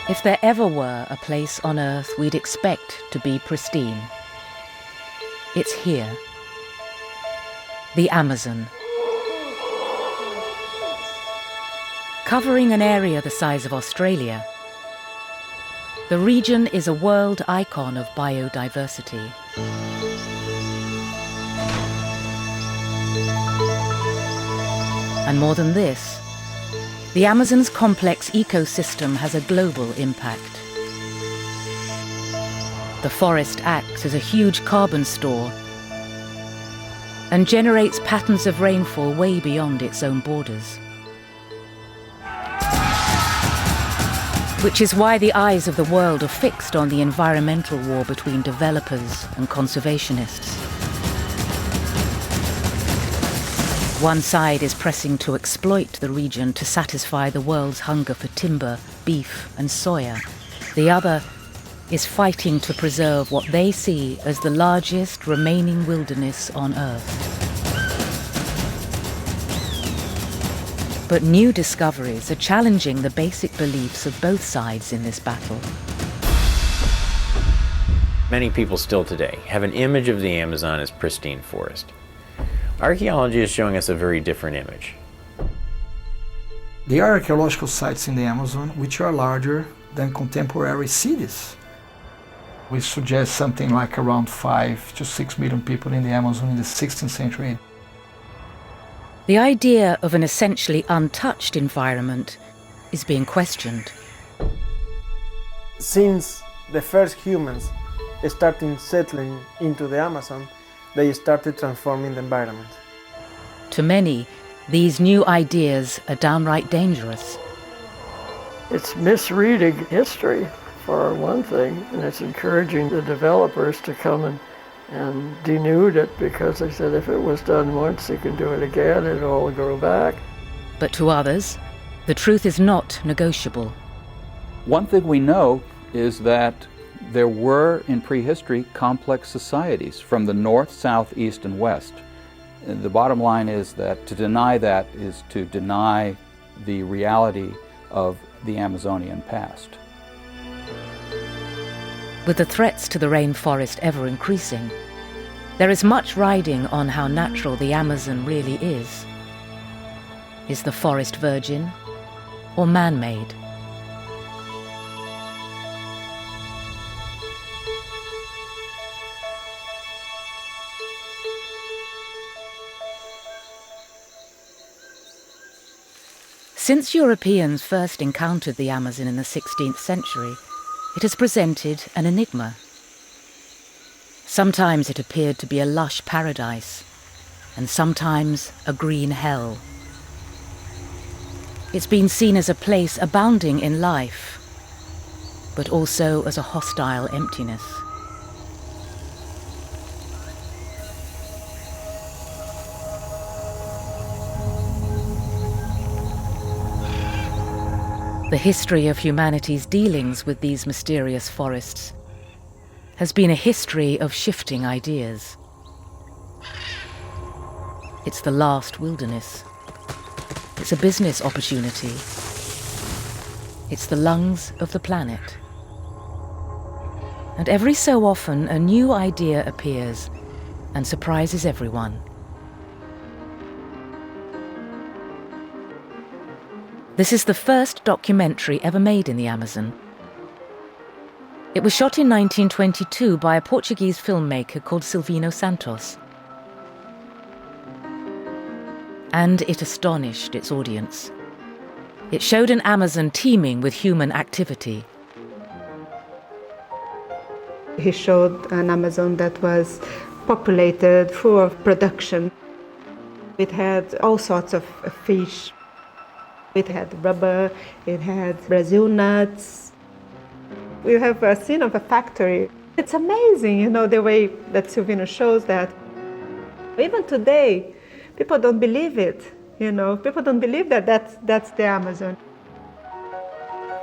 If there ever were a place on Earth we'd expect to be pristine, it's here. The Amazon. Covering an area the size of Australia, the region is a world icon of biodiversity. And more than this, the Amazon's complex ecosystem has a global impact. The forest acts as a huge carbon store and generates patterns of rainfall way beyond its own borders. Which is why the eyes of the world are fixed on the environmental war between developers and conservationists. One side is pressing to exploit the region to satisfy the world's hunger for timber, beef and soya. The other is fighting to preserve what they see as the largest remaining wilderness on Earth. But new discoveries are challenging the basic beliefs of both sides in this battle. Many people still today have an image of the Amazon as pristine forest. Archaeology is showing us a very different image. There are archaeological sites in the Amazon which are larger than contemporary cities. We suggest something like around 5 to 6 million people in the Amazon in the 16th century. The idea of an essentially untouched environment is being questioned. Since the first humans started settling into the Amazon, they started transforming the environment. To many, these new ideas are downright dangerous. It's misreading history, for one thing, and it's encouraging the developers to come and denude it, because they said if it was done once, you can do it again, it'll all grow back. But to others, the truth is not negotiable. One thing we know is that there were, in prehistory, complex societies from the north, south, east, and west. And the bottom line is that to deny that is to deny the reality of the Amazonian past. With the threats to the rainforest ever increasing, there is much riding on how natural the Amazon really is. Is the forest virgin or man-made? Since Europeans first encountered the Amazon in the 16th century, it has presented an enigma. Sometimes it appeared to be a lush paradise, and sometimes a green hell. It's been seen as a place abounding in life, but also as a hostile emptiness. The history of humanity's dealings with these mysterious forests has been a history of shifting ideas. It's the last wilderness. It's a business opportunity. It's the lungs of the planet. And every so often, a new idea appears and surprises everyone. This is the first documentary ever made in the Amazon. It was shot in 1922 by a Portuguese filmmaker called Silvino Santos. And it astonished its audience. It showed an Amazon teeming with human activity. He showed an Amazon that was populated, full of production. It had all sorts of fish. It had rubber, it had Brazil nuts. We have a scene of a factory. It's amazing, you know, the way that Silvino shows that. Even today, people don't believe it, you know. People don't believe that that's the Amazon.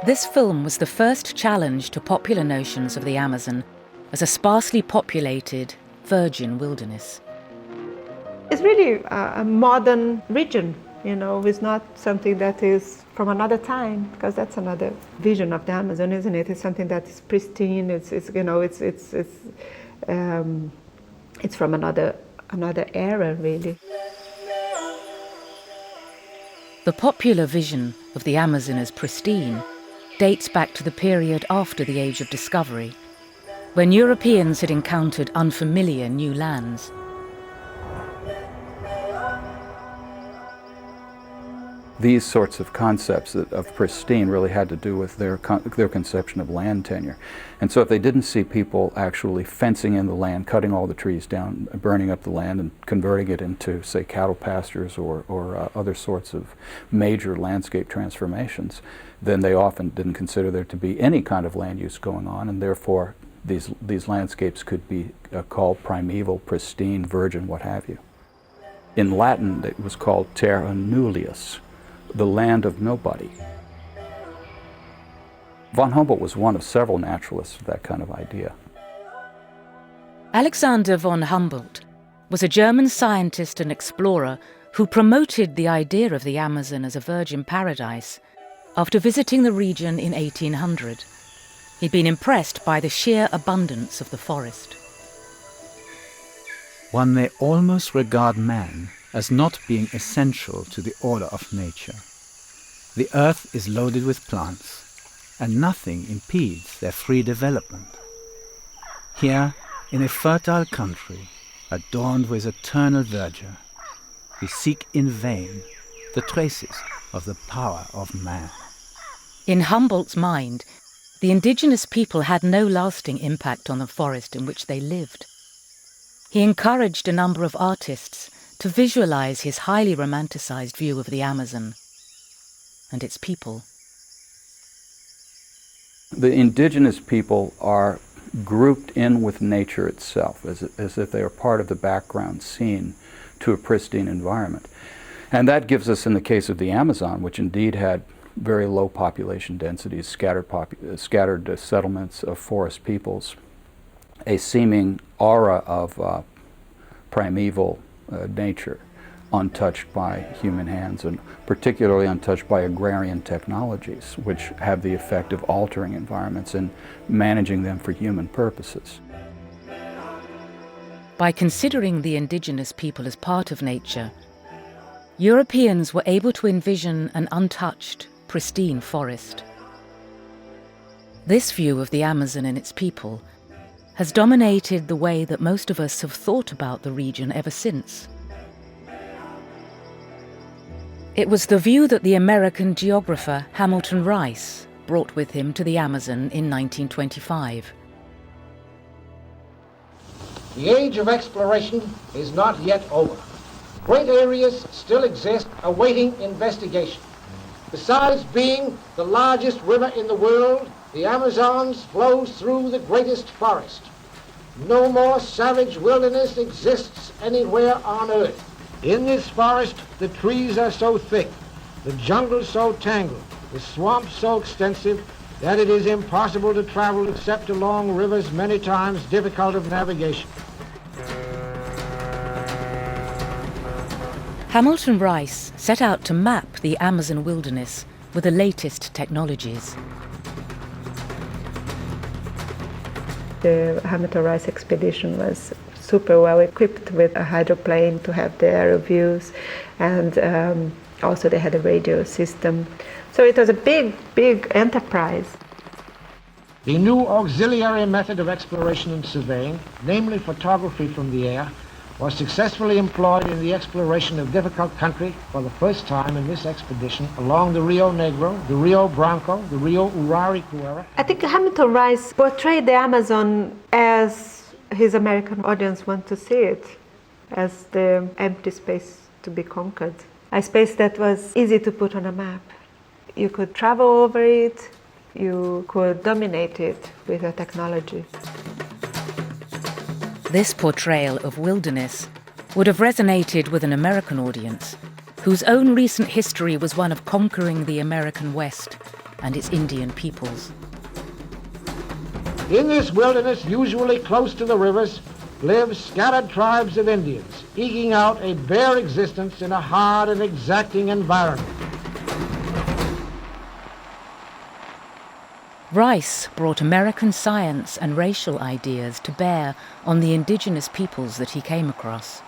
This film was the first challenge to popular notions of the Amazon as a sparsely populated, virgin wilderness. It's really a modern region. You know, it's not something that is from another time, because that's another vision of the Amazon, isn't it? It's something that is pristine. It's from another era, really. The popular vision of the Amazon as pristine dates back to the period after the Age of Discovery, when Europeans had encountered unfamiliar new lands. These sorts of concepts of pristine really had to do with their conception of land tenure. And so if they didn't see people actually fencing in the land, cutting all the trees down, burning up the land and converting it into, say, cattle pastures or other sorts of major landscape transformations, then they often didn't consider there to be any kind of land use going on, and therefore these landscapes could be called primeval, pristine, virgin, what have you. In Latin, it was called terra nullius, the land of nobody. Von Humboldt was one of several naturalists with that kind of idea. Alexander von Humboldt was a German scientist and explorer who promoted the idea of the Amazon as a virgin paradise after visiting the region in 1800. He'd been impressed by the sheer abundance of the forest. One may almost regard man as not being essential to the order of nature. The earth is loaded with plants, and nothing impedes their free development. Here, in a fertile country, adorned with eternal verdure, we seek in vain the traces of the power of man. In Humboldt's mind, the indigenous people had no lasting impact on the forest in which they lived. He encouraged a number of artists to visualize his highly romanticized view of the Amazon and its people. The indigenous people are grouped in with nature itself, as if they are part of the background scene to a pristine environment. And that gives us, in the case of the Amazon, which indeed had very low population densities, scattered settlements of forest peoples, a seeming aura of primeval nature, untouched by human hands, and particularly untouched by agrarian technologies, which have the effect of altering environments and managing them for human purposes. By considering the indigenous people as part of nature, Europeans were able to envision an untouched, pristine forest. This view of the Amazon and its people has dominated the way that most of us have thought about the region ever since. It was the view that the American geographer Hamilton Rice brought with him to the Amazon in 1925. The age of exploration is not yet over. Great areas still exist awaiting investigation. Besides being the largest river in the world, the Amazon flows through the greatest forest. No more savage wilderness exists anywhere on earth. In this forest, the trees are so thick, the jungle so tangled, the swamps so extensive, that it is impossible to travel except along rivers many times difficult of navigation. Hamilton Rice set out to map the Amazon wilderness with the latest technologies. The Hamilton Rice expedition was super well equipped with a hydroplane to have the aerial views, and also they had a radio system. So it was a big enterprise. The new auxiliary method of exploration and surveying, namely photography from the air, was successfully employed in the exploration of difficult country for the first time in this expedition along the Rio Negro, the Rio Branco, the Rio Uraricuera. I think Hamilton Rice portrayed the Amazon as his American audience want to see it, as the empty space to be conquered. A space that was easy to put on a map. You could travel over it, you could dominate it with a technology. This portrayal of wilderness would have resonated with an American audience, whose own recent history was one of conquering the American West and its Indian peoples. In this wilderness, usually close to the rivers, live scattered tribes of Indians, eking out a bare existence in a hard and exacting environment. Rice brought American science and racial ideas to bear on the indigenous peoples that he came across.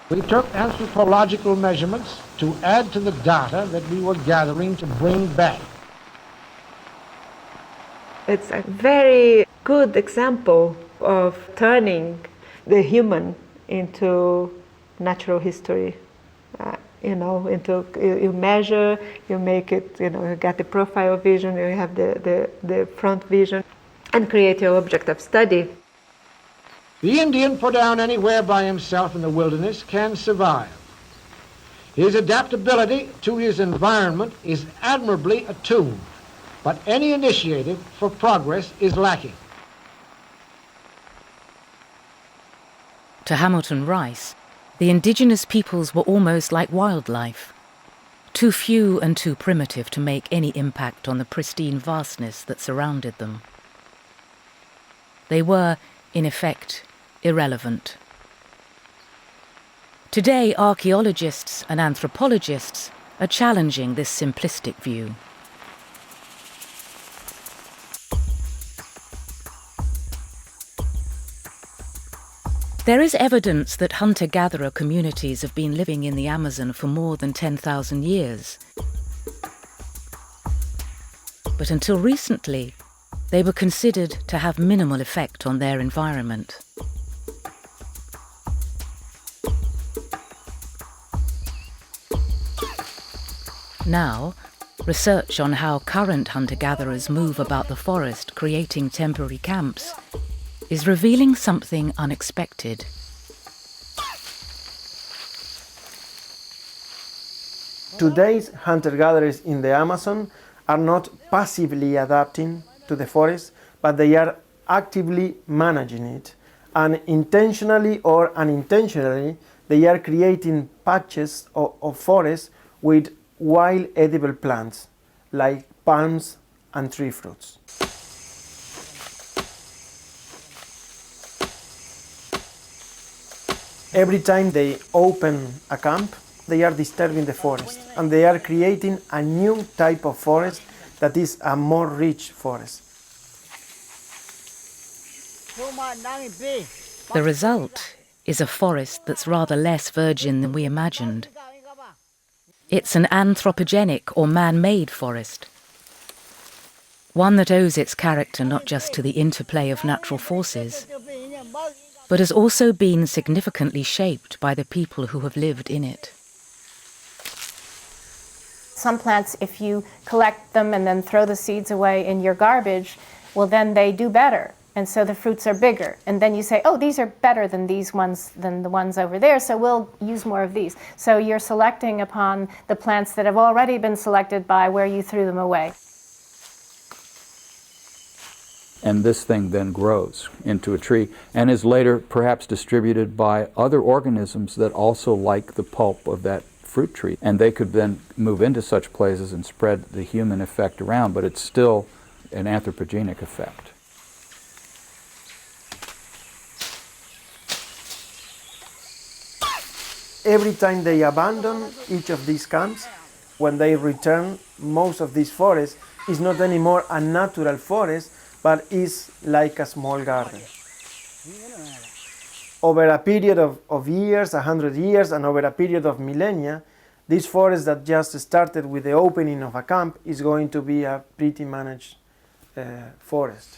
We took anthropological measurements to add to the data that we were gathering to bring back. It's a very good example of turning the human into natural history. You measure, you make it, you get the profile vision, you have the front vision, and create your object of study. The Indian put down anywhere by himself in the wilderness can survive. His adaptability to his environment is admirably attuned, but any initiative for progress is lacking. To Hamilton Rice, the indigenous peoples were almost like wildlife, too few and too primitive to make any impact on the pristine vastness that surrounded them. They were, in effect, irrelevant. Today, archaeologists and anthropologists are challenging this simplistic view. There is evidence that hunter-gatherer communities have been living in the Amazon for more than 10,000 years. But until recently, they were considered to have minimal effect on their environment. Now, research on how current hunter-gatherers move about the forest, creating temporary camps, is revealing something unexpected. Today's hunter-gatherers in the Amazon are not passively adapting to the forest, but they are actively managing it. And intentionally or unintentionally, they are creating patches of forest with wild edible plants, like palms and tree fruits. Every time they open a camp, they are disturbing the forest, and they are creating a new type of forest that is a more rich forest. The result is a forest that's rather less virgin than we imagined. It's an anthropogenic or man-made forest, one that owes its character not just to the interplay of natural forces, but has also been significantly shaped by the people who have lived in it. Some plants, if you collect them and then throw the seeds away in your garbage, well, then they do better. And so the fruits are bigger. And then you say, oh, these are better than these ones, than the ones over there, so we'll use more of these. So you're selecting upon the plants that have already been selected by where you threw them away. And this thing then grows into a tree and is later perhaps distributed by other organisms that also like the pulp of that fruit tree. And they could then move into such places and spread the human effect around, but it's still an anthropogenic effect. Every time they abandon each of these camps, when they return, most of this forest is not anymore a natural forest, but is like a small garden. Over a period of years, 100 years, and over a period of millennia, this forest that just started with the opening of a camp is going to be a pretty managed forest.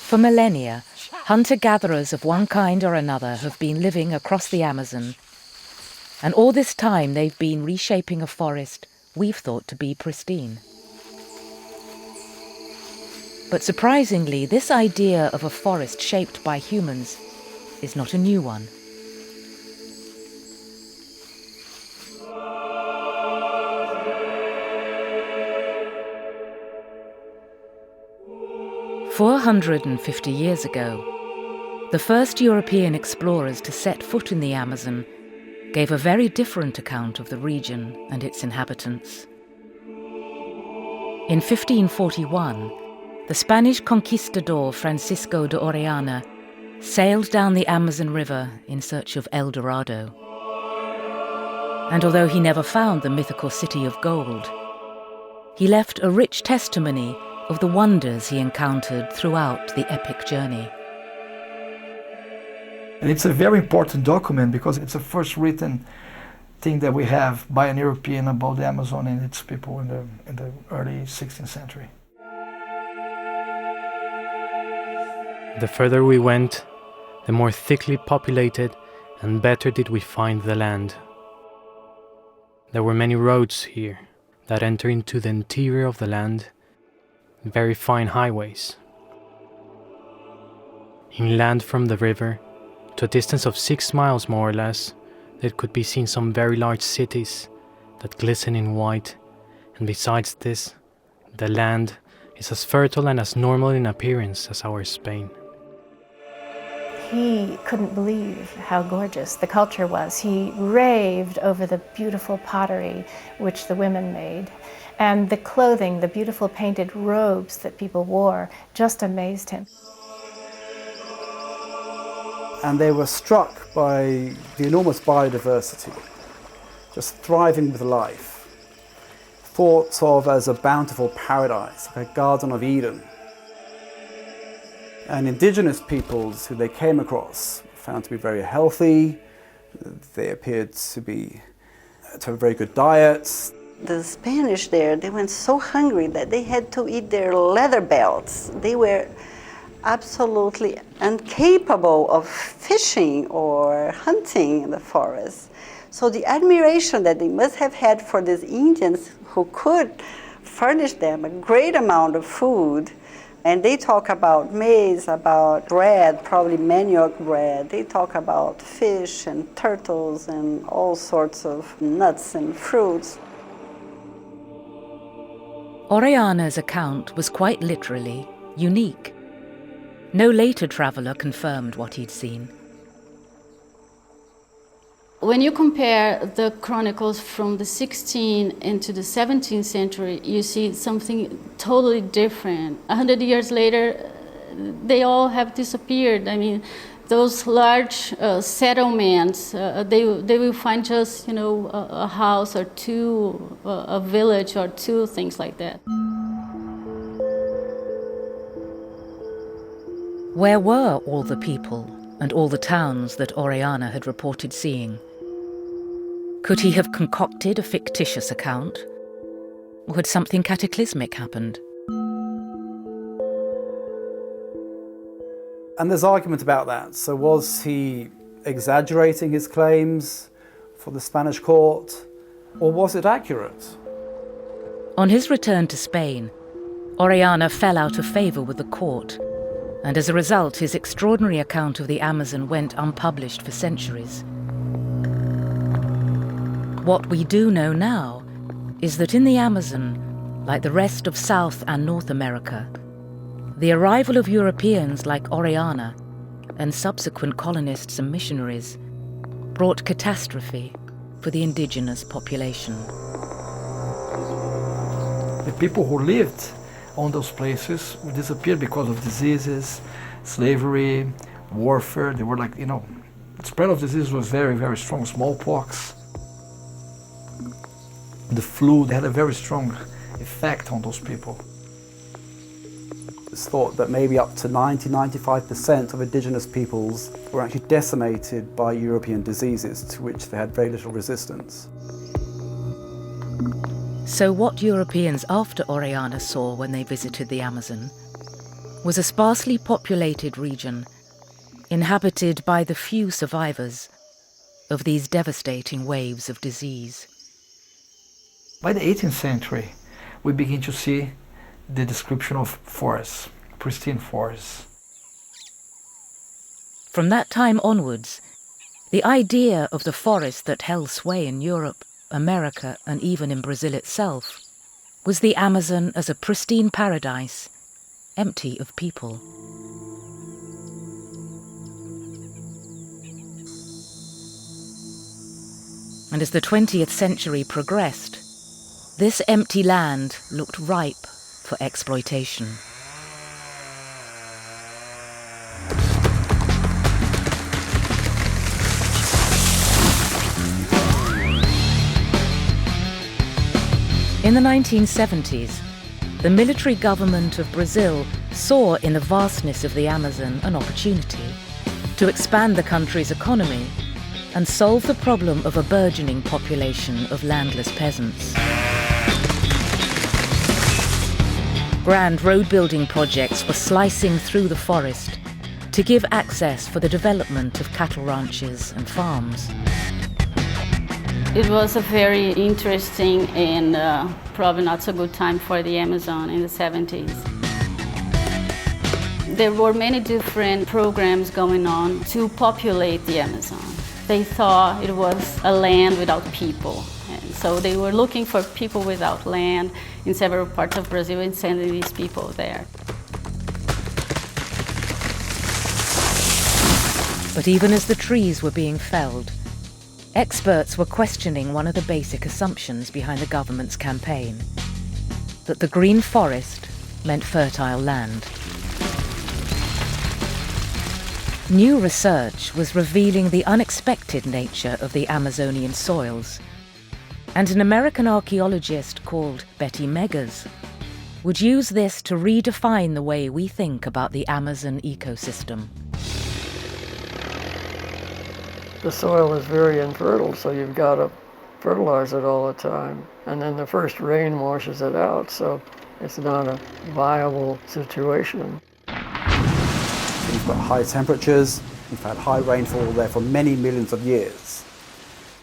For millennia, hunter-gatherers of one kind or another have been living across the Amazon, and all this time they've been reshaping a forest we've thought to be pristine. But surprisingly, this idea of a forest shaped by humans is not a new one. "450 years ago, the first European explorers to set foot in the Amazon gave a very different account of the region and its inhabitants. In 1541, the Spanish conquistador Francisco de Orellana sailed down the Amazon River in search of El Dorado. And although he never found the mythical city of gold, he left a rich testimony of the wonders he encountered throughout the epic journey. And it's a very important document because it's the first written thing that we have by an European about the Amazon and its people in the early 16th century. The further we went, the more thickly populated and better did we find the land. There were many roads here that enter into the interior of the land, very fine highways. Inland from the river, to a distance of 6 miles more or less, there could be seen some very large cities that glisten in white, and besides this, the land is as fertile and as normal in appearance as our Spain. He couldn't believe how gorgeous the culture was. He raved over the beautiful pottery which the women made, and the clothing, the beautiful painted robes that people wore, just amazed him. And they were struck by the enormous biodiversity, just thriving with life, thought of as a bountiful paradise, like a Garden of Eden. And indigenous peoples who they came across found to be very healthy. They appeared to have very good diets. The Spanish there, they went so hungry that they had to eat their leather belts. They were absolutely incapable of fishing or hunting in the forest. So the admiration that they must have had for these Indians who could furnish them a great amount of food. And they talk about maize, about bread, probably manioc bread. They talk about fish and turtles and all sorts of nuts and fruits. Orellana's account was quite literally unique. No later traveller confirmed what he'd seen. When you compare the chronicles from the 16th into the 17th century, you see something totally different. 100 years later, they all have disappeared. I mean, those large settlements, they will find just, a house or two, a village or two, things like that. Where were all the people and all the towns that Orellana had reported seeing? Could he have concocted a fictitious account? Or had something cataclysmic happened? And there's argument about that. So was he exaggerating his claims for the Spanish court, or was it accurate? On his return to Spain, Orellana fell out of favour with the court, and as a result his extraordinary account of the Amazon went unpublished for centuries. What we do know now is that in the Amazon, like the rest of South and North America, the arrival of Europeans like Orellana and subsequent colonists and missionaries brought catastrophe for the indigenous population. The people who lived on those places disappeared because of diseases, slavery, warfare. They were the spread of disease was very, very strong. Smallpox, the flu, they had a very strong effect on those people. It's thought that maybe up to 90-95% of indigenous peoples were actually decimated by European diseases to which they had very little resistance. So what Europeans after Orellana saw when they visited the Amazon was a sparsely populated region inhabited by the few survivors of these devastating waves of disease. By the 18th century, we begin to see the description of forests, pristine forests. From that time onwards, the idea of the forest that held sway in Europe, America, and even in Brazil itself was the Amazon as a pristine paradise, empty of people. And as the 20th century progressed, this empty land looked ripe for exploitation. In the 1970s, the military government of Brazil saw in the vastness of the Amazon an opportunity to expand the country's economy and solve the problem of a burgeoning population of landless peasants. Grand road-building projects were slicing through the forest to give access for the development of cattle ranches and farms. It was a very interesting and probably not so good time for the Amazon in the 70s. There were many different programs going on to populate the Amazon. They thought it was a land without people. And so they were looking for people without land in several parts of Brazil and sending these people there. But even as the trees were being felled, experts were questioning one of the basic assumptions behind the government's campaign, that the green forest meant fertile land. New research was revealing the unexpected nature of the Amazonian soils, and an American archaeologist called Betty Meggers would use this to redefine the way we think about the Amazon ecosystem. The soil is very infertile, so you've got to fertilize it all the time. And then the first rain washes it out, so it's not a viable situation. You've got high temperatures, you've had high rainfall there for many millions of years.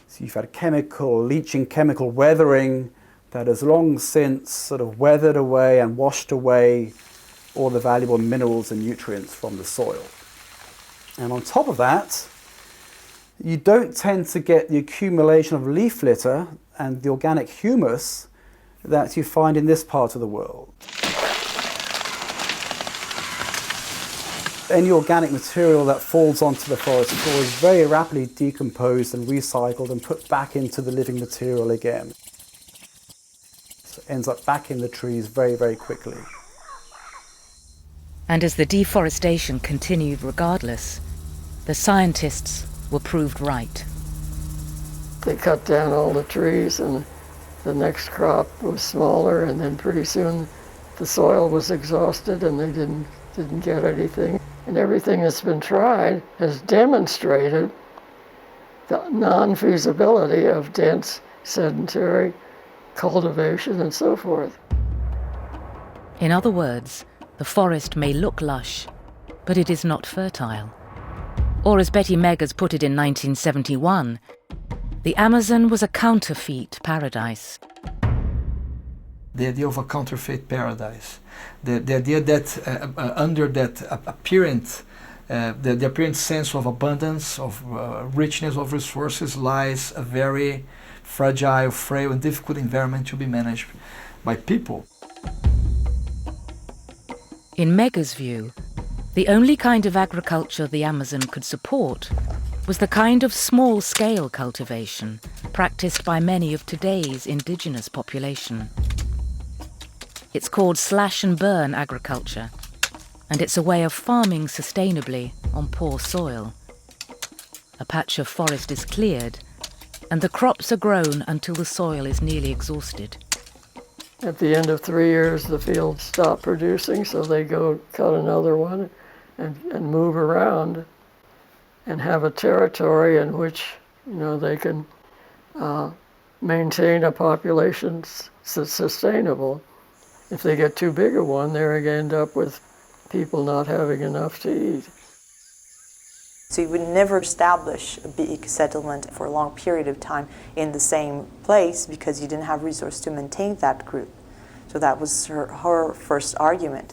So you've had chemical leaching, chemical weathering that has long since sort of weathered away and washed away all the valuable minerals and nutrients from the soil. And on top of that, you don't tend to get the accumulation of leaf litter and the organic humus that you find in this part of the world. Any organic material that falls onto the forest floor is very rapidly decomposed and recycled and put back into the living material again. So it ends up back in the trees very, very quickly. And as the deforestation continued regardless, the scientists were proved right. They cut down all the trees and the next crop was smaller, and then pretty soon the soil was exhausted and they didn't get anything. And everything that's been tried has demonstrated the non-feasibility of dense sedentary cultivation and so forth. In other words, the forest may look lush, but it is not fertile. Or as Betty Meggers put it in 1971, the Amazon was a counterfeit paradise. The idea of a counterfeit paradise. The idea that under that apparent, the apparent sense of abundance, of richness of resources lies a very fragile, frail and difficult environment to be managed by people. In Meggers' view, the only kind of agriculture the Amazon could support was the kind of small-scale cultivation practiced by many of today's indigenous population. It's called slash-and-burn agriculture, and it's a way of farming sustainably on poor soil. A patch of forest is cleared, and the crops are grown until the soil is nearly exhausted. At the end of 3 years, the fields stop producing, so they go cut another one and move around and have a territory in which, they can maintain a population that's sustainable. If they get too big a one, they're going to end up with people not having enough to eat. So you would never establish a big settlement for a long period of time in the same place because you didn't have resources to maintain that group. So that was her first argument.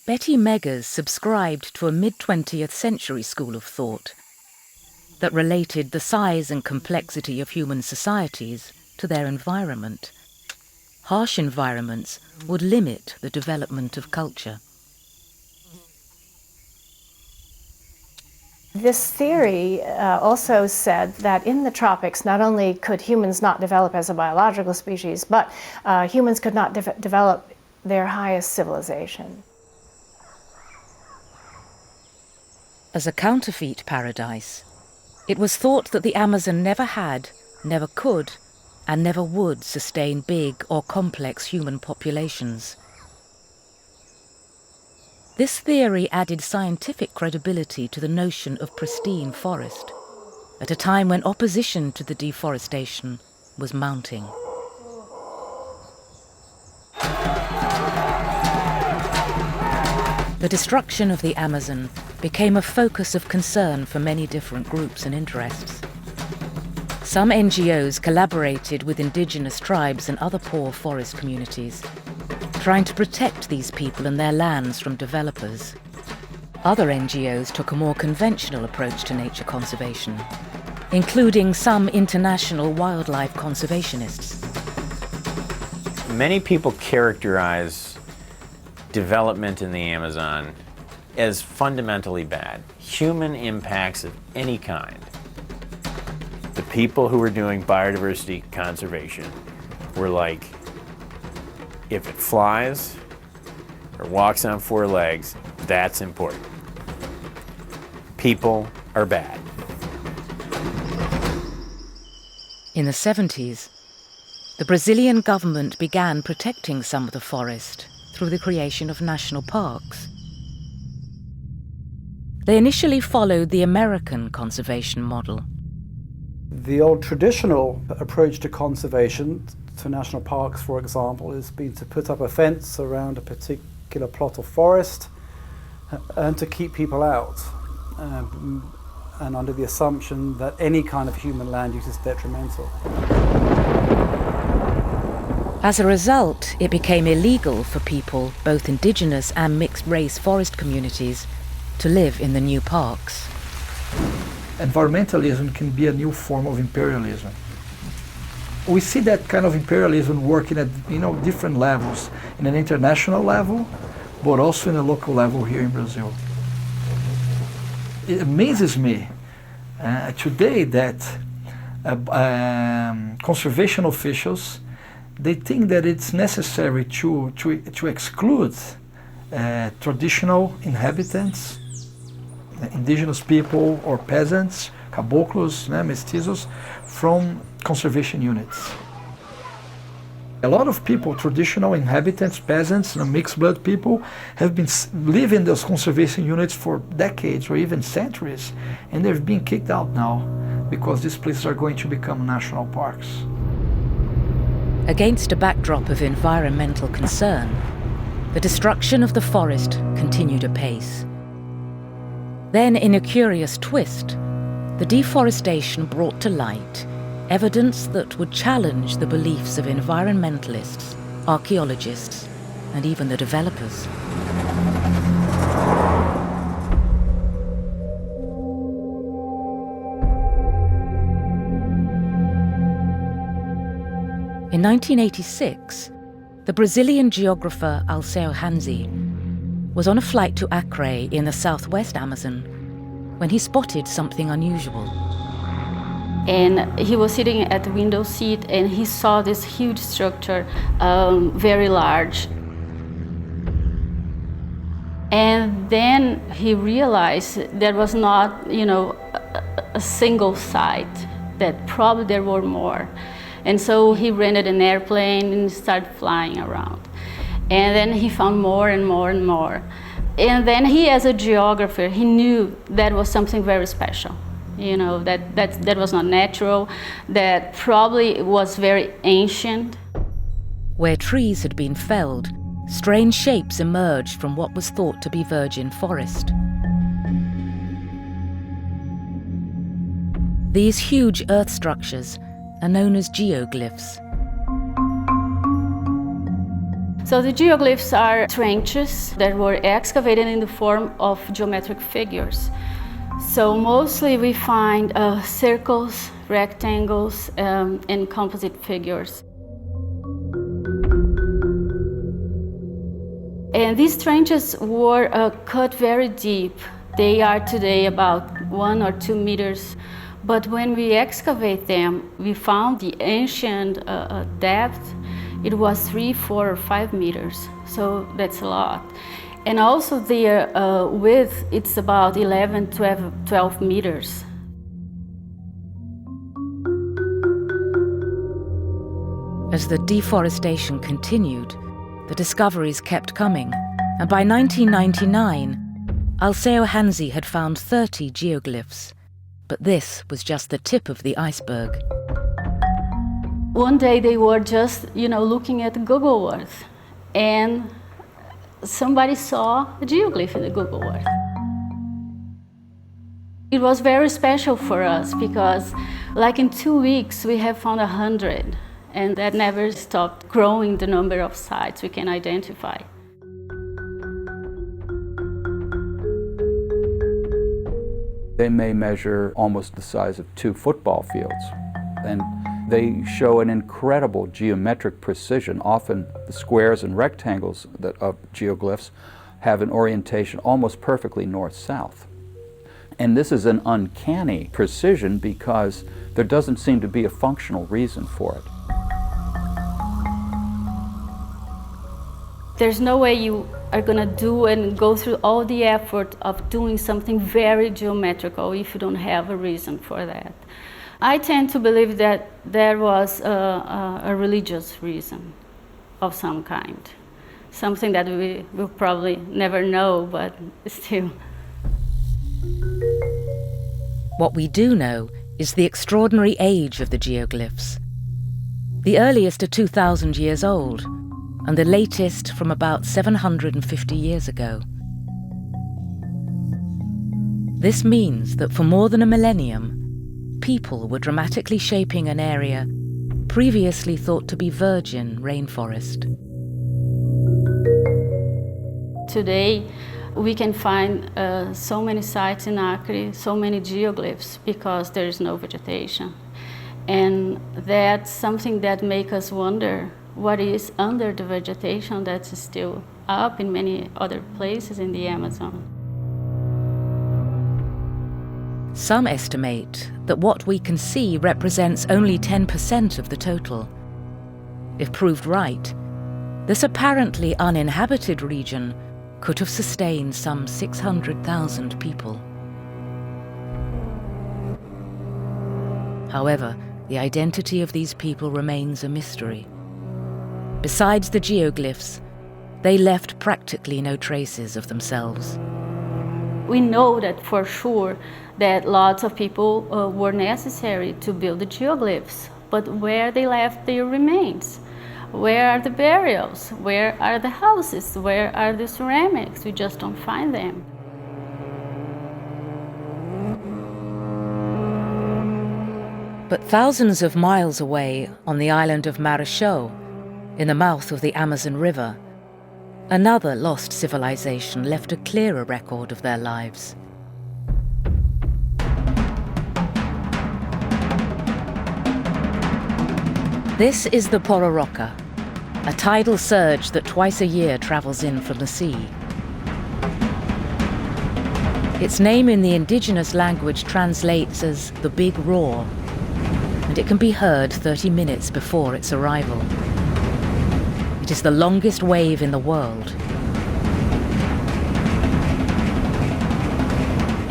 Betty Meggers subscribed to a mid-20th century school of thought that related the size and complexity of human societies to their environment. Harsh environments would limit the development of culture. This theory also said that in the tropics, not only could humans not develop as a biological species, but humans could not develop their highest civilization. As a counterfeit paradise, it was thought that the Amazon never had, never could, and never would sustain big or complex human populations. This theory added scientific credibility to the notion of pristine forest, at a time when opposition to the deforestation was mounting. The destruction of the Amazon became a focus of concern for many different groups and interests. Some NGOs collaborated with indigenous tribes and other poor forest communities, trying to protect these people and their lands from developers. Other NGOs took a more conventional approach to nature conservation, including some international wildlife conservationists. Many people characterize development in the Amazon as fundamentally bad. Human impacts of any kind. The people who were doing biodiversity conservation were like, if it flies or walks on four legs, that's important. People are bad. In the 70s, the Brazilian government began protecting some of the forest through the creation of national parks. They initially followed the American conservation model. The old traditional approach to conservation, to national parks for example, has been to put up a fence around a particular plot of forest and to keep people out, and under the assumption that any kind of human land use is detrimental. As a result, it became illegal for people, both indigenous and mixed-race forest communities, to live in the new parks. Environmentalism can be a new form of imperialism. We see that kind of imperialism working at different levels, in an international level, but also in a local level here in Brazil. It amazes me today that conservation officials, they think that it's necessary to exclude traditional inhabitants, indigenous people or peasants, caboclos, mestizos, from conservation units. A lot of people, traditional inhabitants, peasants, mixed blood people, have been living in those conservation units for decades or even centuries, and they've been kicked out now because these places are going to become national parks. Against a backdrop of environmental concern, the destruction of the forest continued apace. Then, in a curious twist, the deforestation brought to light evidence that would challenge the beliefs of environmentalists, archaeologists, and even the developers. In 1986, the Brazilian geographer Alceu Hanzi was on a flight to Acre in the southwest Amazon when he spotted something unusual. And he was sitting at the window seat and he saw this huge structure, very large. And then he realized there was not, a single site, that probably there were more. And so he rented an airplane and started flying around. And then he found more and more and more. And then he, as a geographer, he knew that was something very special. That was not natural, that probably was very ancient. Where trees had been felled, strange shapes emerged from what was thought to be virgin forest. These huge earth structures are known as geoglyphs. So the geoglyphs are trenches that were excavated in the form of geometric figures. So mostly we find circles, rectangles, and composite figures. And these trenches were cut very deep. They are today about 1 or 2 meters, but when we excavate them, we found the ancient depth. It was 3, 4, or 5 meters, so that's a lot. And also their width, it's about 11, 12 meters. As the deforestation continued, the discoveries kept coming, and by 1999, Alceo Hanzi had found 30 geoglyphs. But this was just the tip of the iceberg. One day they were just, looking at Google Earth, and somebody saw a geoglyph in the Google Earth. It was very special for us because, like in 2 weeks, we have found 100, and that never stopped growing the number of sites we can identify. They may measure almost the size of 2 football fields, and they show an incredible geometric precision. Often the squares and rectangles of geoglyphs have an orientation almost perfectly north-south. And this is an uncanny precision because there doesn't seem to be a functional reason for it. There's no way you are going to do and go through all the effort of doing something very geometrical if you don't have a reason for that. I tend to believe that there was a religious reason of some kind, something that we will probably never know, but still. What we do know is the extraordinary age of the geoglyphs. The earliest are 2,000 years old, and the latest from about 750 years ago. This means that for more than a millennium, people were dramatically shaping an area previously thought to be virgin rainforest. Today, we can find so many sites in Acre, so many geoglyphs, because there is no vegetation. And that's something that makes us wonder what is under the vegetation that's still up in many other places in the Amazon. Some estimate that what we can see represents only 10% of the total. If proved right, this apparently uninhabited region could have sustained some 600,000 people. However, the identity of these people remains a mystery. Besides the geoglyphs, they left practically no traces of themselves. We know that for sure that lots of people were necessary to build the geoglyphs, but where they left their remains? Where are the burials? Where are the houses? Where are the ceramics? We just don't find them. But thousands of miles away on the island of Marechaux, in the mouth of the Amazon River, another lost civilization left a clearer record of their lives. This is the Pororoca, a tidal surge that twice a year travels in from the sea. Its name in the indigenous language translates as the Big Roar, and it can be heard 30 minutes before its arrival. It is the longest wave in the world.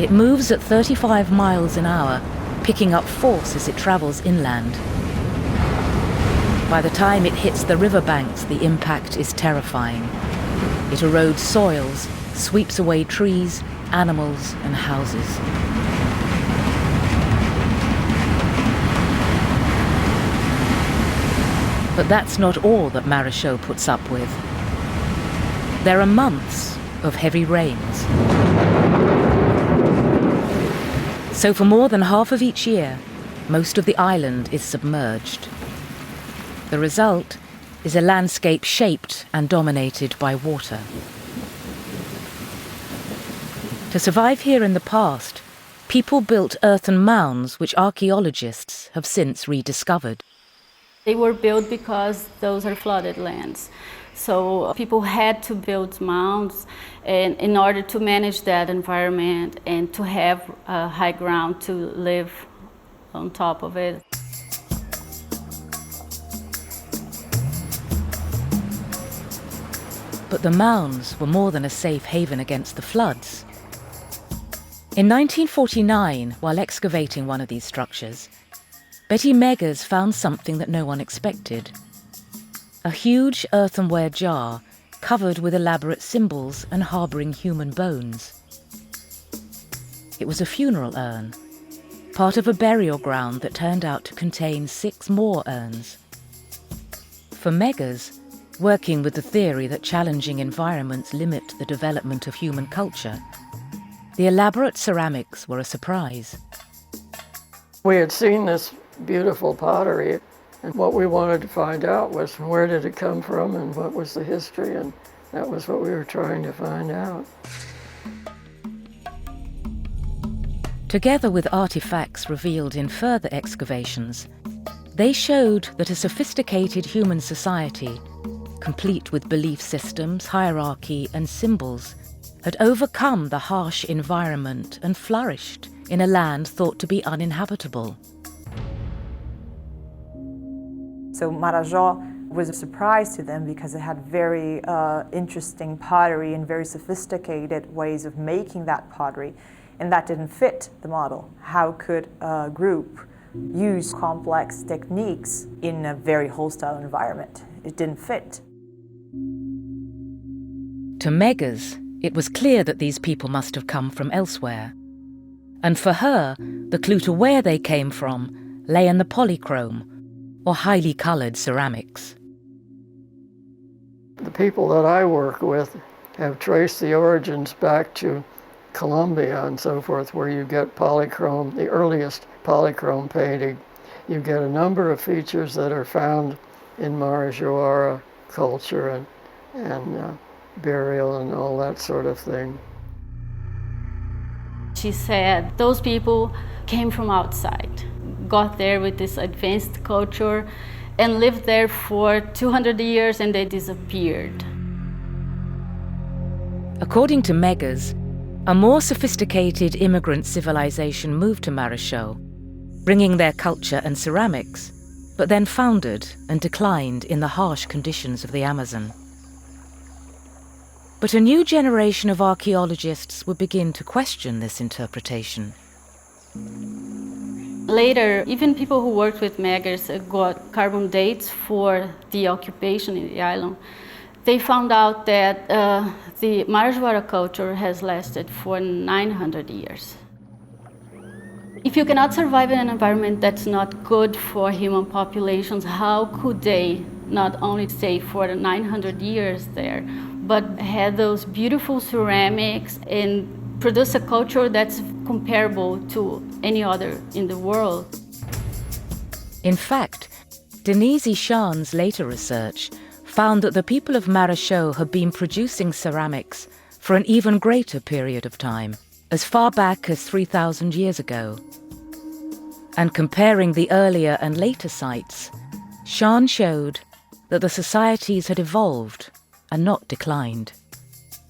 It moves at 35 miles an hour, picking up force as it travels inland. By the time it hits the riverbanks, the impact is terrifying. It erodes soils, sweeps away trees, animals, and houses. But that's not all that Marechaux puts up with. There are months of heavy rains. So for more than half of each year, most of the island is submerged. The result is a landscape shaped and dominated by water. To survive here in the past, people built earthen mounds which archaeologists have since rediscovered. They were built because those are flooded lands. So people had to build mounds in order to manage that environment and to have high ground to live on top of it. But the mounds were more than a safe haven against the floods. In 1949, while excavating one of these structures, Betty Meggers found something that no one expected. A huge earthenware jar covered with elaborate symbols and harbouring human bones. It was a funeral urn, part of a burial ground that turned out to contain 6 more urns. For Meggers, working with the theory that challenging environments limit the development of human culture, the elaborate ceramics were a surprise. We had seen this beautiful pottery, and what we wanted to find out was where did it come from and what was the history, and that was what we were trying to find out. Together with artifacts revealed in further excavations, they showed that a sophisticated human society, complete with belief systems, hierarchy, and symbols, had overcome the harsh environment and flourished in a land thought to be uninhabitable. So Marajó was a surprise to them because it had very interesting pottery and very sophisticated ways of making that pottery, and that didn't fit the model. How could a group use complex techniques in a very hostile environment? It didn't fit. To Meggers, it was clear that these people must have come from elsewhere. And for her, the clue to where they came from lay in the polychrome, or highly coloured ceramics. The people that I work with have traced the origins back to Colombia and so forth, where you get polychrome, the earliest polychrome painting. You get a number of features that are found in Marajoara culture and burial and all that sort of thing. She said those people came from outside, got there with this advanced culture and lived there for 200 years and they disappeared. According to Meggers, a more sophisticated immigrant civilization moved to Marajó, bringing their culture and ceramics, but then foundered and declined in the harsh conditions of the Amazon. But a new generation of archaeologists would begin to question this interpretation. Later, even people who worked with Meggers got carbon dates for the occupation in the island. They found out that the Marajoara culture has lasted for 900 years. If you cannot survive in an environment that's not good for human populations, how could they not only stay for 900 years there, but had those beautiful ceramics and produce a culture that's comparable to any other in the world? In fact, Denise Ichan's later research found that the people of Marajó had been producing ceramics for an even greater period of time, as far back as 3,000 years ago. And comparing the earlier and later sites, Ichan showed that the societies had evolved and not declined.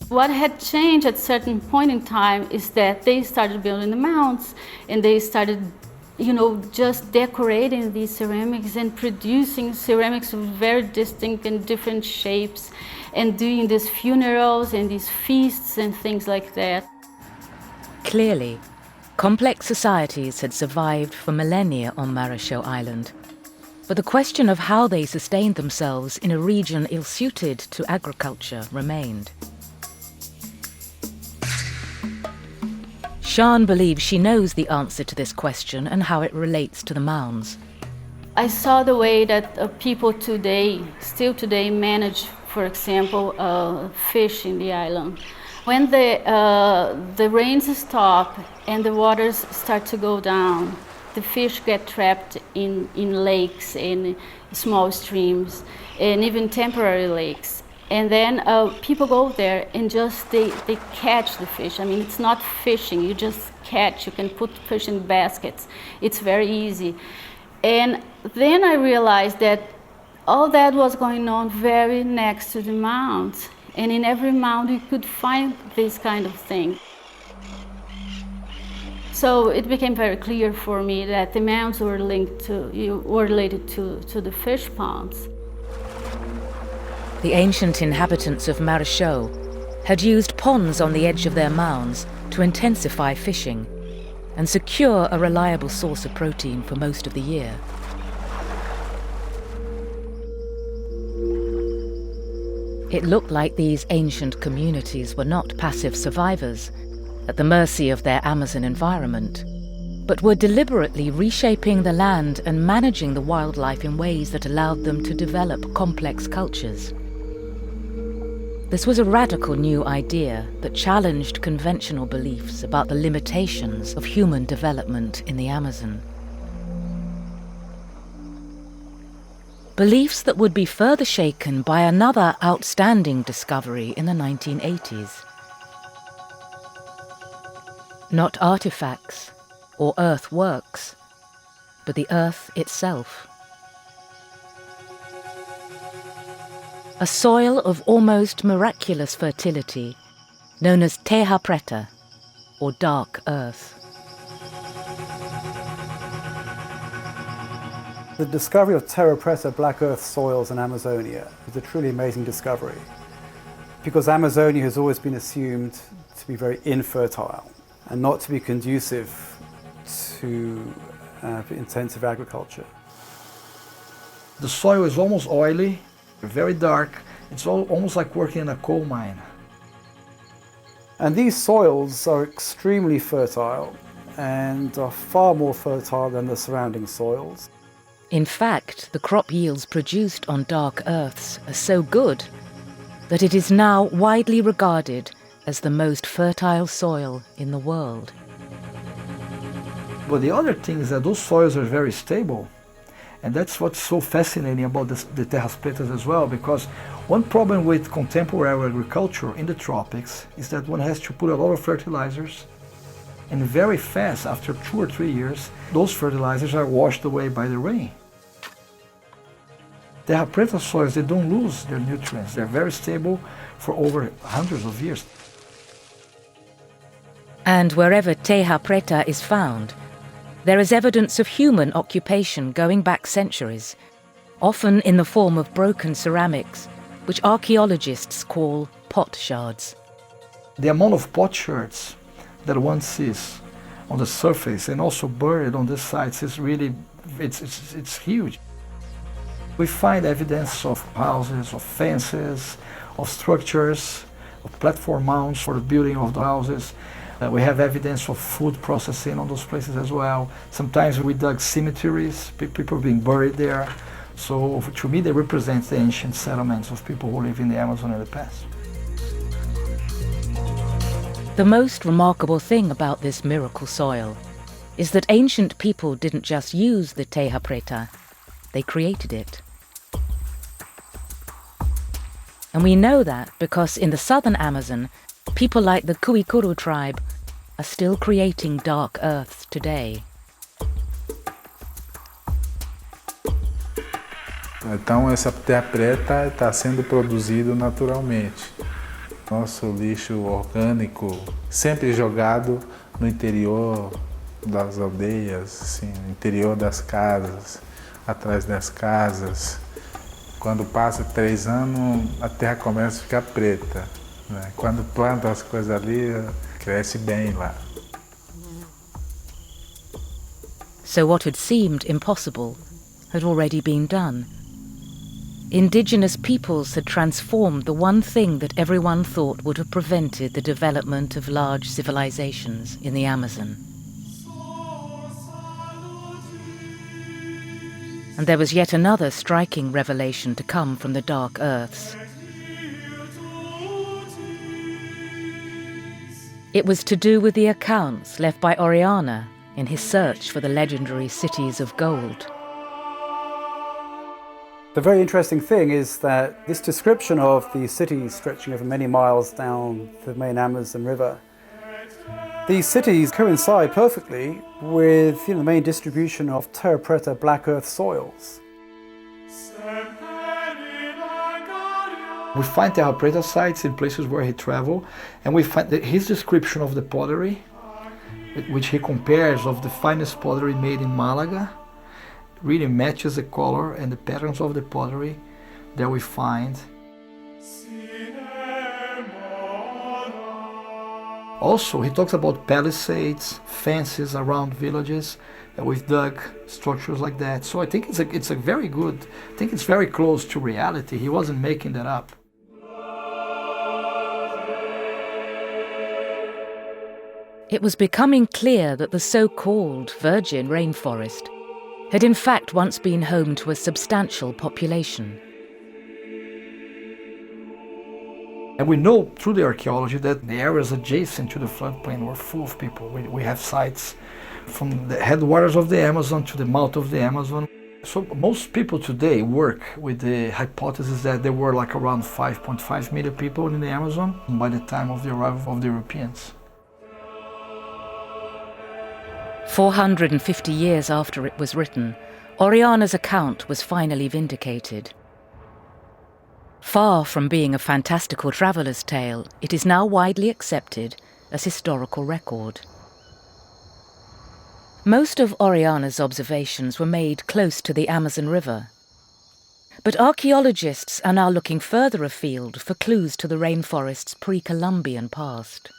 What had changed at a certain point in time is that they started building the mounds and they started just decorating these ceramics and producing ceramics of very distinct and different shapes and doing these funerals and these feasts and things like that. Clearly, complex societies had survived for millennia on Marajó Island. But the question of how they sustained themselves in a region ill-suited to agriculture remained. Ichan believes she knows the answer to this question and how it relates to the mounds. I saw the way that people today, still today, manage, for example, fish in the island. When the rains stop and the waters start to go down, the fish get trapped in lakes, in small streams, and even temporary lakes. And then people go there and just they catch the fish. I mean, it's not fishing, you just catch. You can put fish in baskets. It's very easy. And then I realized that All that was going on very next to the mound. And in every mound you could find this kind of thing. So it became very clear for me that the mounds were related to the fish ponds. The ancient inhabitants of Marichaux had used ponds on the edge of their mounds to intensify fishing and secure a reliable source of protein for most of the year. It looked like these ancient communities were not passive survivors at the mercy of their Amazon environment, but were deliberately reshaping the land and managing the wildlife in ways that allowed them to develop complex cultures. This was a radical new idea that challenged conventional beliefs about the limitations of human development in the Amazon. Beliefs that would be further shaken by another outstanding discovery in the 1980s. Not artifacts or earthworks, but the earth itself. A soil of almost miraculous fertility, known as Terra Preta, or dark earth. The discovery of Terra Preta black earth soils in Amazonia is a truly amazing discovery, because Amazonia has always been assumed to be very infertile and not to be conducive to intensive agriculture. The soil is almost oily, very dark. It's almost like working in a coal mine. And these soils are extremely fertile and are far more fertile than the surrounding soils. In fact, the crop yields produced on dark earths are so good that it is now widely regarded as the most fertile soil in the world. But the other thing is that those soils are very stable. And that's what's so fascinating about the Terras Pretas as well, because one problem with contemporary agriculture in the tropics is that one has to put a lot of fertilizers, and very fast, after 2 or 3 years, those fertilizers are washed away by the rain. Terra Preta soils, they don't lose their nutrients. They're very stable for over hundreds of years. And wherever Terra Preta is found, there is evidence of human occupation going back centuries, often in the form of broken ceramics, which archaeologists call pot shards. The amount of potsherds that one sees on the surface and also buried on the sites is really, it's huge. We find evidence of houses, of fences, of structures, of platform mounds for the building of the houses. We have evidence of food processing on those places as well. Sometimes we dug cemeteries, people being buried there. So to me, they represent the ancient settlements of people who live in the Amazon in the past. The most remarkable thing about this miracle soil is that ancient people didn't just use the Terra Preta, they created it. And we know that because in the southern Amazon, people like the Kuikuru tribe are still creating dark earths today. Então essa terra preta está sendo produzido naturalmente. Nosso lixo orgânico sempre jogado no interior das aldeias, assim, no interior das casas, atrás das casas. Quando passa 3 anos, a terra começa a ficar preta. Né? Quando planta as coisas ali, cresce bem lá. So what had seemed impossible had already been done. Indigenous peoples had transformed the one thing that everyone thought would have prevented the development of large civilizations in the Amazon. And there was yet another striking revelation to come from the dark earths. It was to do with the accounts left by Orellana in his search for the legendary cities of gold. The very interesting thing is that this description of the cities stretching over many miles down the main Amazon River, these cities coincide perfectly with the main distribution of Terra Preta black earth soils. We find Terra Preta sites in places where he traveled, and we find that his description of the pottery, which he compares of the finest pottery made in Malaga, really matches the color and the patterns of the pottery that we find. Also, he talks about palisades, fences around villages with dug structures like that. So I think it's a very good, I think it's very close to reality. He wasn't making that up. It was becoming clear that the so-called virgin rainforest had in fact once been home to a substantial population. And we know through the archaeology that the areas adjacent to the floodplain were full of people. We have sites from the headwaters of the Amazon to the mouth of the Amazon. So most people today work with the hypothesis that there were like around 5.5 million people in the Amazon by the time of the arrival of the Europeans. 450 years after it was written, Orellana's account was finally vindicated. Far from being a fantastical traveller's tale, it is now widely accepted as historical record. Most of Orellana's observations were made close to the Amazon River. But archaeologists are now looking further afield for clues to the rainforest's pre-Columbian past.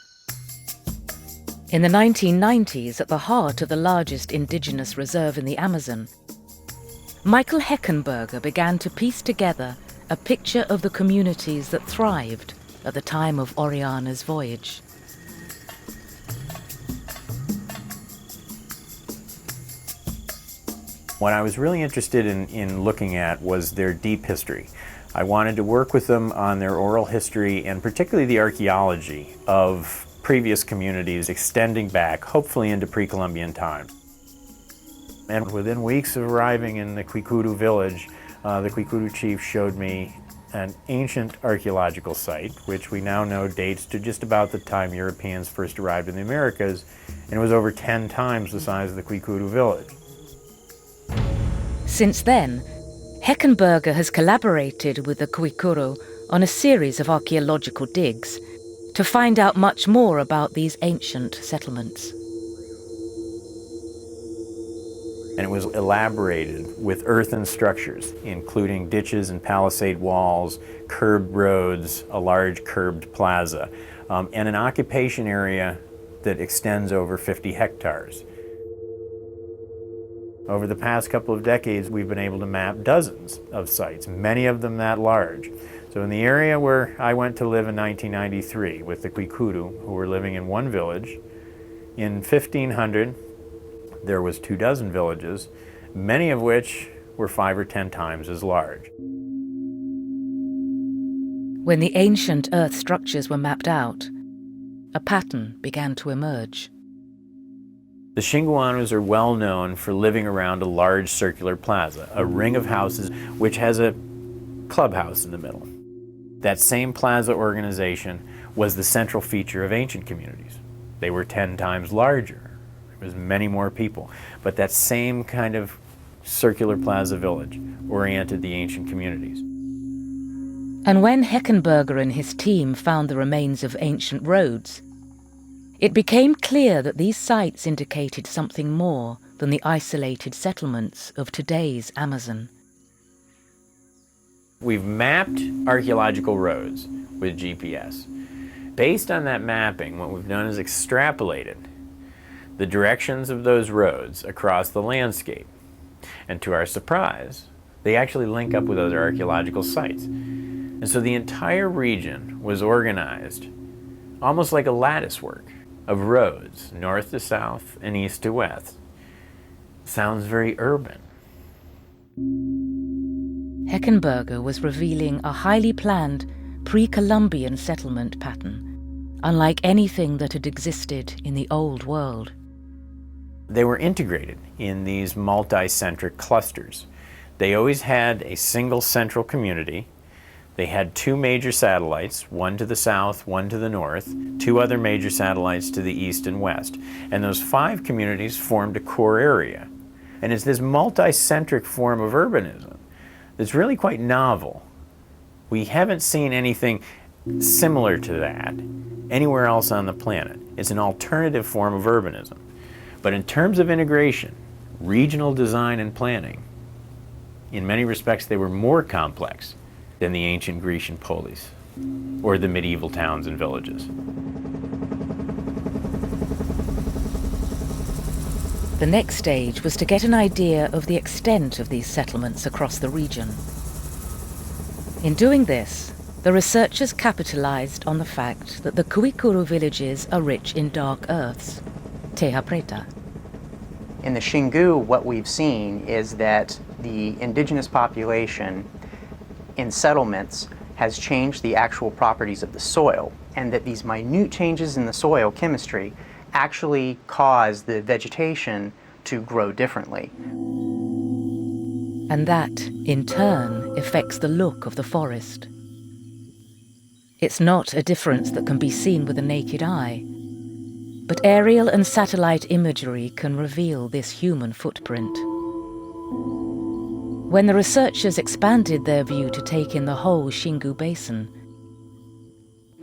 In the 1990s, at the heart of the largest indigenous reserve in the Amazon, Michael Heckenberger began to piece together a picture of the communities that thrived at the time of Orellana's voyage. What I was really interested in looking at was their deep history. I wanted to work with them on their oral history and particularly the archaeology of previous communities extending back, hopefully into pre-Columbian times. And within weeks of arriving in the Kwikuru village, the Kwikuru chief showed me an ancient archaeological site, which we now know dates to just about the time Europeans first arrived in the Americas, and it was over 10 times the size of the Kwikuru village. Since then, Heckenberger has collaborated with the Kwikuru on a series of archaeological digs to find out much more about these ancient settlements. And it was elaborated with earthen structures, including ditches and palisade walls, curbed roads, a large curbed plaza, and an occupation area that extends over 50 hectares. Over the past couple of decades, we've been able to map dozens of sites, many of them that large. So in the area where I went to live in 1993 with the Kwikuru, who were living in one village, in 1500, there was 24 villages, many of which were 5 or 10 times as large. When the ancient earth structures were mapped out, a pattern began to emerge. The Xinguanus are well known for living around a large circular plaza, a ring of houses which has a clubhouse in the middle. That same plaza organization was the central feature of ancient communities. They were 10 times larger. There was many more people. But that same kind of circular plaza village oriented the ancient communities. And when Heckenberger and his team found the remains of ancient roads, it became clear that these sites indicated something more than the isolated settlements of today's Amazon. We've mapped archaeological roads with GPS. Based on that mapping, what we've done is extrapolated the directions of those roads across the landscape. And to our surprise, they actually link up with other archaeological sites. And so the entire region was organized almost like a lattice work of roads, north to south and east to west. Sounds very urban. Heckenberger was revealing a highly planned pre-Columbian settlement pattern, unlike anything that had existed in the old world. They were integrated in these multi-centric clusters. They always had a single central community. They had 2 major satellites, one to the south, one to the north, 2 other major satellites to the east and west. And those 5 communities formed a core area. And it's this multi-centric form of urbanism that's really quite novel We haven't seen anything similar to that anywhere else on the planet. It's an alternative form of urbanism. But in terms of integration, regional design and planning, in many respects they were more complex than the ancient Grecian polis or the medieval towns and villages. The next stage was to get an idea of the extent of these settlements across the region. In doing this, the researchers capitalized on the fact that the Kuikuru villages are rich in dark earths, teja preta. In the Xingu, what we've seen is that the indigenous population in settlements has changed the actual properties of the soil, and that these minute changes in the soil chemistry actually cause the vegetation to grow differently. And that, in turn, affects the look of the forest. It's not a difference that can be seen with the naked eye, but aerial and satellite imagery can reveal this human footprint. When the researchers expanded their view to take in the whole Xingu Basin,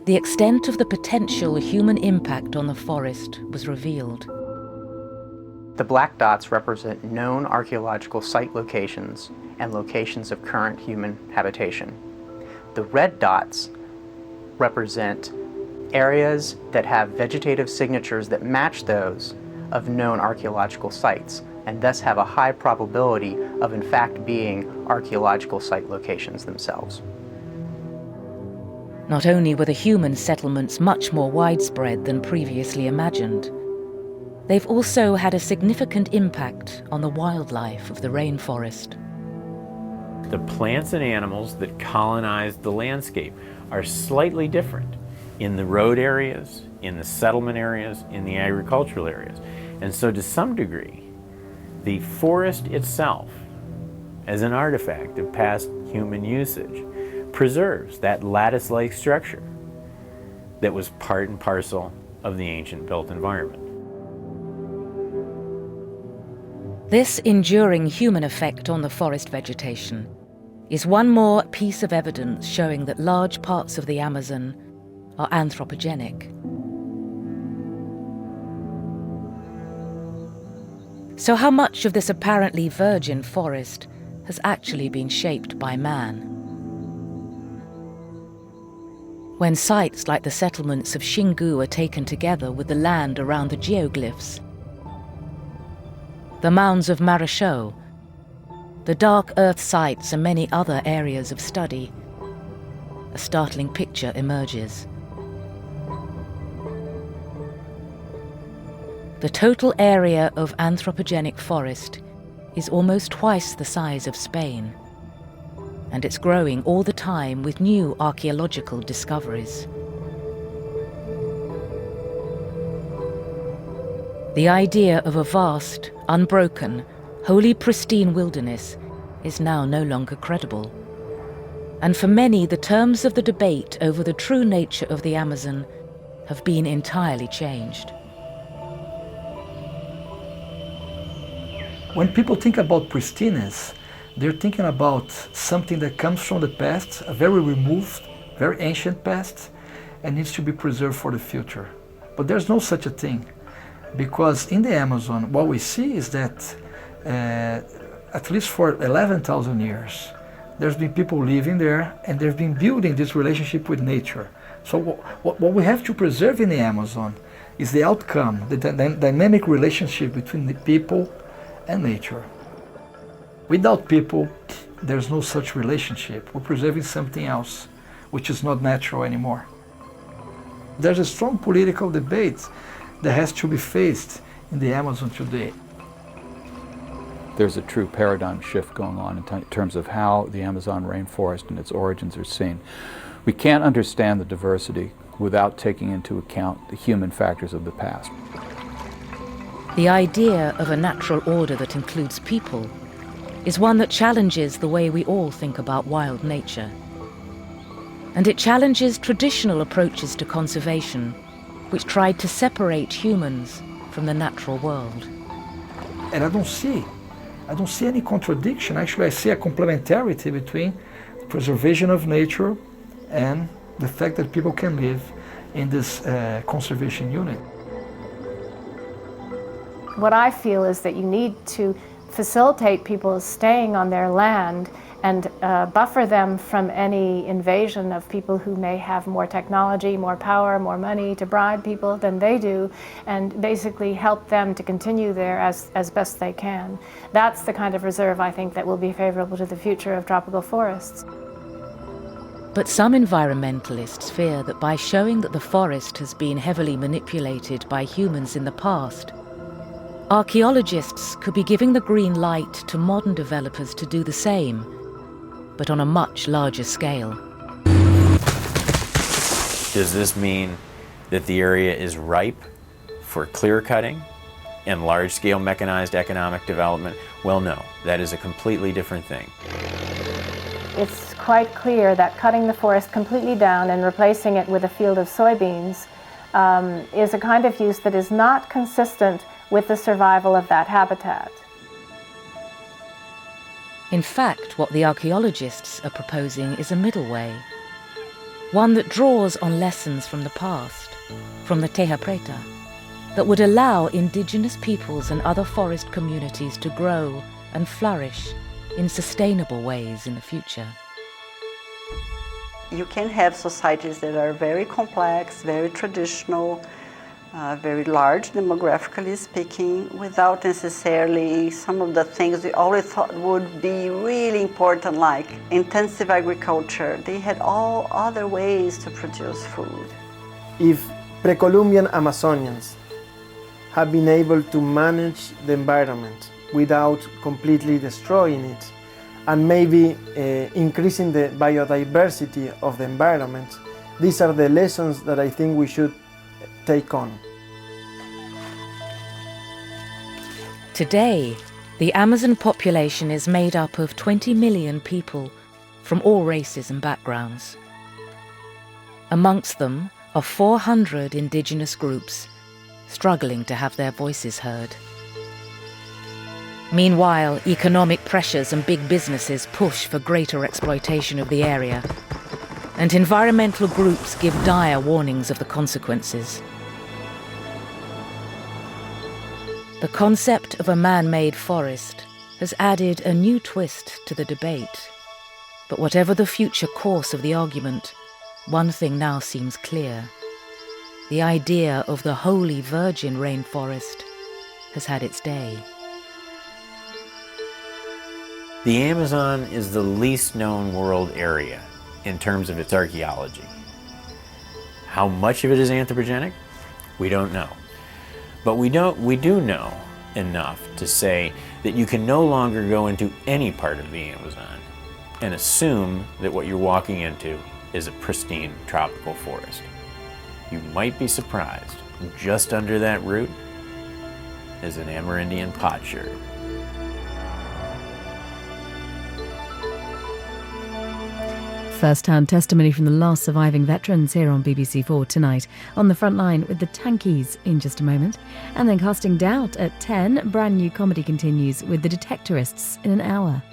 the extent of the potential human impact on the forest was revealed. The black dots represent known archaeological site locations and locations of current human habitation. The red dots represent areas that have vegetative signatures that match those of known archaeological sites, and thus have a high probability of in fact being archaeological site locations themselves. Not only were the human settlements much more widespread than previously imagined, they've also had a significant impact on the wildlife of the rainforest. The plants and animals that colonized the landscape are slightly different in the road areas, in the settlement areas, in the agricultural areas. And so to some degree, the forest itself, as an artifact of past human usage, preserves that lattice-like structure that was part and parcel of the ancient built environment. This enduring human effect on the forest vegetation is one more piece of evidence showing that large parts of the Amazon are anthropogenic. So how much of this apparently virgin forest has actually been shaped by man? When sites like the settlements of Xingu are taken together with the land around the geoglyphs, the mounds of Marechaux, the dark earth sites and many other areas of study, a startling picture emerges. The total area of anthropogenic forest is almost twice the size of Spain, and it's growing all the time with new archaeological discoveries. The idea of a vast, unbroken, wholly pristine wilderness is now no longer credible. And for many, the terms of the debate over the true nature of the Amazon have been entirely changed. When people think about pristineness, they're thinking about something that comes from the past, a very removed, very ancient past, and needs to be preserved for the future. But there's no such a thing, because in the Amazon, what we see is that at least for 11,000 years, there's been people living there, and they've been building this relationship with nature. So what we have to preserve in the Amazon is the outcome, the dynamic relationship between the people and nature. Without people, there's no such relationship. We're preserving something else, which is not natural anymore. There's a strong political debate that has to be faced in the Amazon today. There's a true paradigm shift going on in terms of how the Amazon rainforest and its origins are seen. We can't understand the diversity without taking into account the human factors of the past. The idea of a natural order that includes people is one that challenges the way we all think about wild nature. And it challenges traditional approaches to conservation, which tried to separate humans from the natural world. And I don't see any contradiction. Actually, I see a complementarity between preservation of nature and the fact that people can live in this conservation unit. What I feel is that you need to facilitate people staying on their land and buffer them from any invasion of people who may have more technology, more power, more money to bribe people than they do, and basically help them to continue there as best they can. That's the kind of reserve I think that will be favorable to the future of tropical forests. But some environmentalists fear that by showing that the forest has been heavily manipulated by humans in the past, archaeologists could be giving the green light to modern developers to do the same, but on a much larger scale. Does this mean that the area is ripe for clear-cutting and large-scale mechanized economic development? Well, no, that is a completely different thing. It's quite clear that cutting the forest completely down and replacing it with a field of soybeans is a kind of use that is not consistent with the survival of that habitat. In fact, what the archaeologists are proposing is a middle way, one that draws on lessons from the past, from the Teja Preta, that would allow indigenous peoples and other forest communities to grow and flourish in sustainable ways in the future. You can have societies that are very complex, very traditional, very large demographically speaking, without necessarily some of the things we always thought would be really important, like intensive agriculture. They had all other ways to produce food. If pre-Columbian Amazonians have been able to manage the environment without completely destroying it, and maybe increasing the biodiversity of the environment, these are the lessons that I think we should take on. Today, the Amazon population is made up of 20 million people from all races and backgrounds. Amongst them are 400 indigenous groups struggling to have their voices heard. Meanwhile, economic pressures and big businesses push for greater exploitation of the area, and environmental groups give dire warnings of the consequences. The concept of a man-made forest has added a new twist to the debate. But whatever the future course of the argument, one thing now seems clear. The idea of the holy virgin rainforest has had its day. The Amazon is the least known world area in terms of its archaeology. How much of it is anthropogenic? We don't know. But we do know enough to say that you can no longer go into any part of the Amazon and assume that what you're walking into is a pristine tropical forest. You might be surprised, just under that root is an Amerindian potsherd. First-hand testimony from the last surviving veterans here on BBC4 tonight. On the front line with the Tankies in just a moment. And then casting doubt at 10, brand new comedy continues with the Detectorists in an hour.